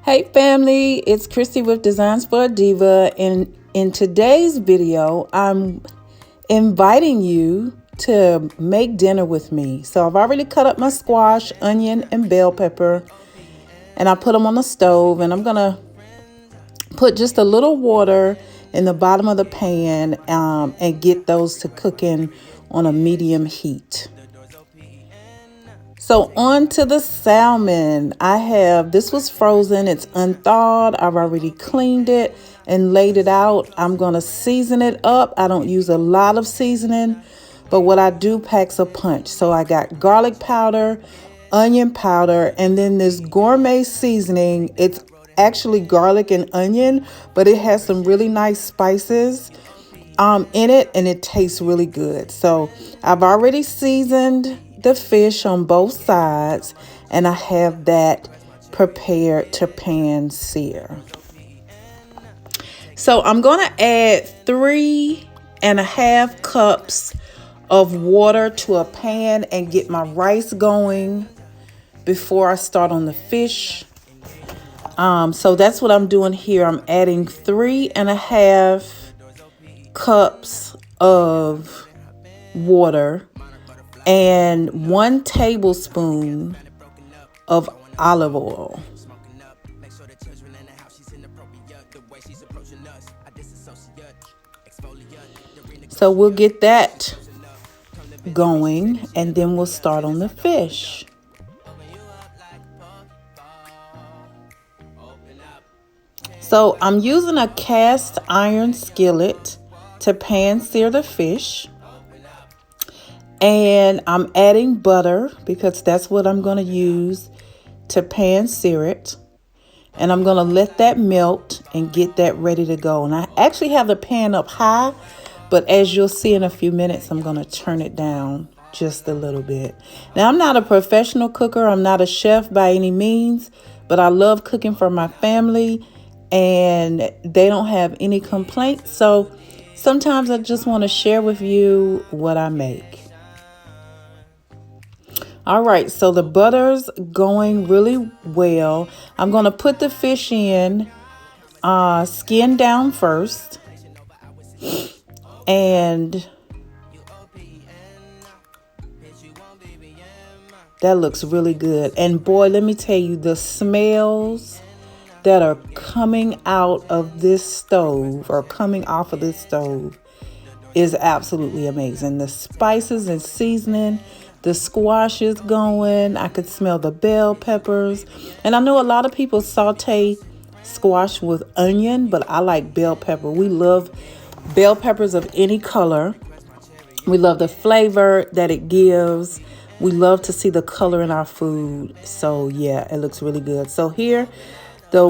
Hey family, it's Christy with Designs for a Diva, and in today's video, I'm inviting you to make dinner with me. So I've already cut up my squash, onion, and bell pepper, and I put them on the stove, and I'm gonna put just a little water in the bottom of the pan and get those to cooking on a medium heat. So on to the salmon. This was frozen, it's unthawed. I've already cleaned it and laid it out. I'm gonna season it up. I don't use a lot of seasoning, but what I do packs a punch. So I got garlic powder, onion powder, and then this gourmet seasoning. It's actually garlic and onion, but it has some really nice spices in it, and it tastes really good. So I've already seasoned the fish on both sides, and I have that prepared to pan sear. So I'm going to add 3.5 cups of water to a pan and get my rice going before I start on the fish. So that's what I'm doing here. I'm adding 3.5 cups of water and 1 tablespoon of olive oil. So we'll get that going and then we'll start on the fish. So I'm using a cast iron skillet to pan sear the fish. And I'm adding butter because that's what I'm going to use to pan sear it. And I'm going to let that melt and get that ready to go. And I actually have the pan up high, but as you'll see in a few minutes, I'm going to turn it down just a little bit. Now, I'm not a professional cooker. I'm not a chef by any means, but I love cooking for my family and they don't have any complaints. So sometimes I just want to share with you what I make. All right, so the butter's going really well. I'm going to put the fish in, skin down first. And that looks really good. And boy, let me tell you, the smells that are coming out of this stove or coming off of this stove is absolutely amazing. The spices and seasoning. The squash is going. I could smell the bell peppers. And I know a lot of people saute squash with onion, but I like bell pepper. We love bell peppers of any color. We love the flavor that it gives. We love to see the color in our food. So yeah, it looks really good. So here, the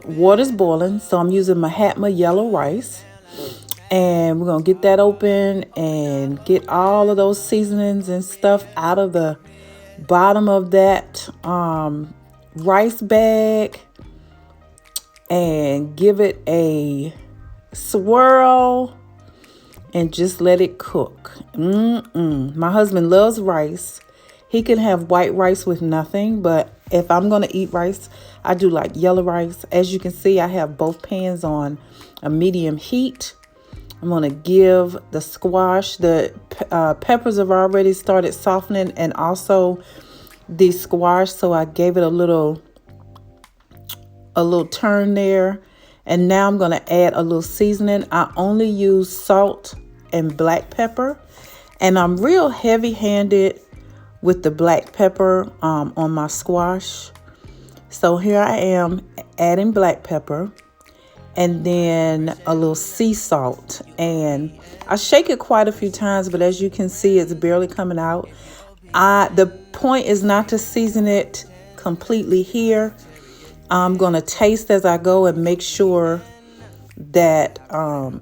water's boiling. So I'm using Mahatma yellow rice. And we're going to get that open and get all of those seasonings and stuff out of the bottom of that rice bag and give it a swirl and just let it cook. My husband loves rice. He can have white rice with nothing, but if I'm going to eat rice, I do like yellow rice. As you can see, I have both pans on a medium heat. I'm going to give the squash, the peppers have already started softening, and also the squash. So I gave it a little turn there. And now I'm going to add a little seasoning. I only use salt and black pepper. And I'm real heavy-handed with the black pepper on my squash. So here I am adding black pepper. And then a little sea salt, and I shake it quite a few times, but as you can see, it's barely coming out. The point is not to season it completely here. I'm going to taste as I go and make sure that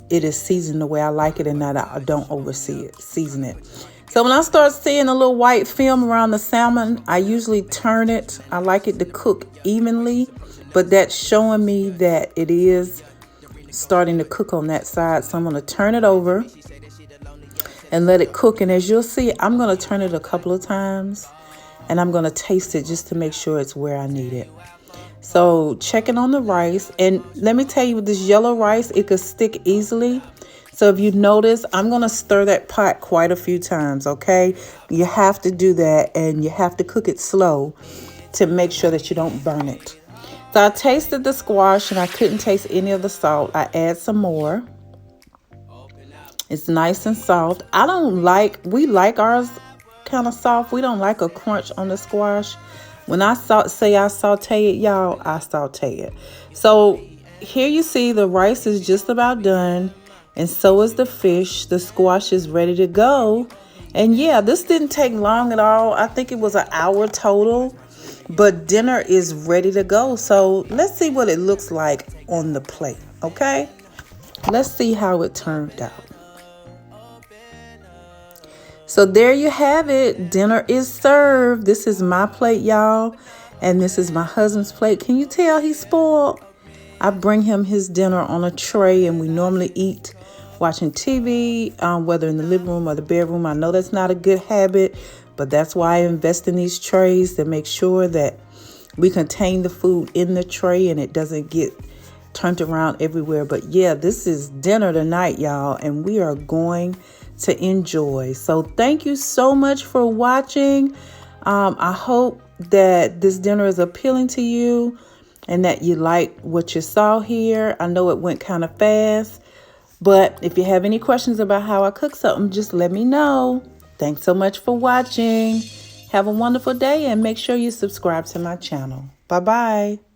it is seasoned the way I like it and that I don't season it. So when I start seeing a little white film around the salmon, I usually turn it. I like it to cook evenly, but that's showing me that it is starting to cook on that side. So I'm going to turn it over and let it cook. And as you'll see, I'm going to turn it a couple of times and I'm going to taste it just to make sure it's where I need it. So checking on the rice. And let me tell you, with this yellow rice, it could stick easily. So if you notice, I'm going to stir that pot quite a few times, okay? You have to do that, and you have to cook it slow to make sure that you don't burn it. So I tasted the squash, and I couldn't taste any of the salt. I add some more. It's nice and soft. We like ours kind of soft. We don't like a crunch on the squash. When I say I saute it, y'all, I saute it. So here you see the rice is just about done, and so is the fish. The squash is ready to go. And yeah, this didn't take long at all. I think it was an hour total, but dinner is ready to go. So let's see what it looks like on the plate, okay? Let's see how it turned out. So there you have it. Dinner is served. This is my plate, y'all. And this is my husband's plate. Can you tell he's spoiled? I bring him his dinner on a tray, and we normally eat watching TV, whether in the living room or the bedroom. I know that's not a good habit, but that's why I invest in these trays to make sure that we contain the food in the tray and it doesn't get turned around everywhere. But yeah, this is dinner tonight, y'all, and we are going to enjoy. So thank you so much for watching. I hope that this dinner is appealing to you and that you like what you saw here. I know it went kind of fast, but if you have any questions about how I cook something, just let me know. Thanks so much for watching. Have a wonderful day, and make sure you subscribe to my channel. Bye-bye.